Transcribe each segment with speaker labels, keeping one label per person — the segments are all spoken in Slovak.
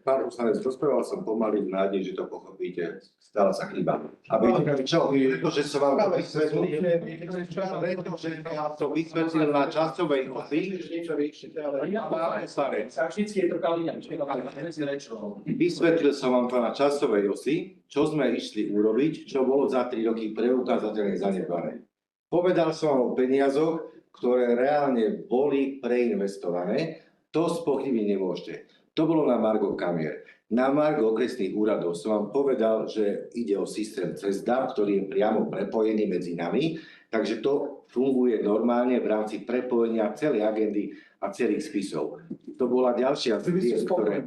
Speaker 1: pán poslanec, rozprával som pomaly v nádej, že to pochopíte. Stala sa chyba. A viete, čo? Pretože som vám to vysvetlil, pretože ja to vysvetlil na časovej osi. Pán poslanec, vysvetlil som vám to na časovej osi, čo sme išli urobiť, čo bolo za 3 roky preukázateľne zanedbané. Povedal som vám o peniazoch, ktoré reálne boli preinvestované, to spochybniť nemôžete. To bolo na margo kamier. Na margo okresných úradov som vám povedal, že ide o systém cez DAB, ktorý je priamo prepojený medzi nami, takže to funguje normálne v rámci prepojenia celej agendy a celých spisov. To bola ďalšia vec, ktoré...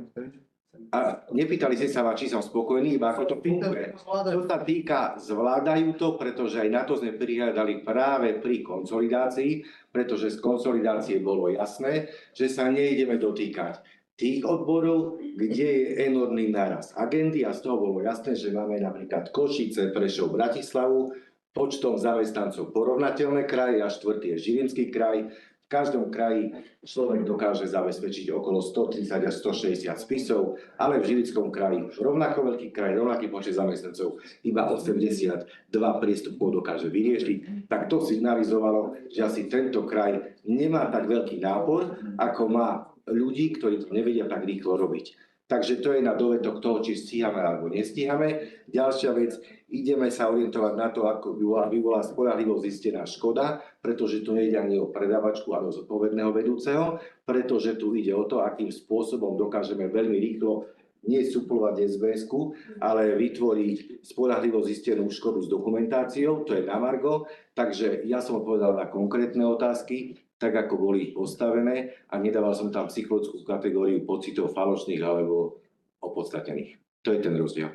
Speaker 1: A nepýtali ste sa ma, či som spokojný, iba ako to funguje. To sa týka, zvládajú to, pretože aj na to sme prihľadali práve pri konsolidácii, pretože z konsolidácie bolo jasné, že sa nejdeme dotýkať tých odborov, kde je enormný nárast agendy a z toho bolo jasné, že máme napríklad Košice, Prešov, Bratislavu, počtom zamestnancov porovnateľné kraje a 4. je Žilinský kraj. V každom kraji človek dokáže zabezpečiť okolo 130 až 160 spisov, ale v Žilinskom kraji rovnako veľký kraj, rovnaký počet zamestnancov, iba 82 priestupkov dokáže vyriešiť. Tak to signalizovalo, že asi tento kraj nemá tak veľký nápor, ako má ľudí, ktorí to nevedia tak rýchlo robiť. Takže to je na dovetok toho, či stíhame alebo nestíhame. Ďalšia vec, ideme sa orientovať na to, ako by bola spoľahlivo zistená škoda, pretože tu nejde ani o predavačku, ale o zodpovedného vedúceho, pretože tu ide o to, akým spôsobom dokážeme veľmi rýchlo nie suplovať SBS-ku, ale vytvoriť spoľahlivo zistenú škodu s dokumentáciou, to je na margo. Takže ja som odpovedal na konkrétne otázky, tak ako boli postavené a nedával som tam psychologickú kategóriu pocitov falošných alebo opodstatnených. To je ten rozdiel.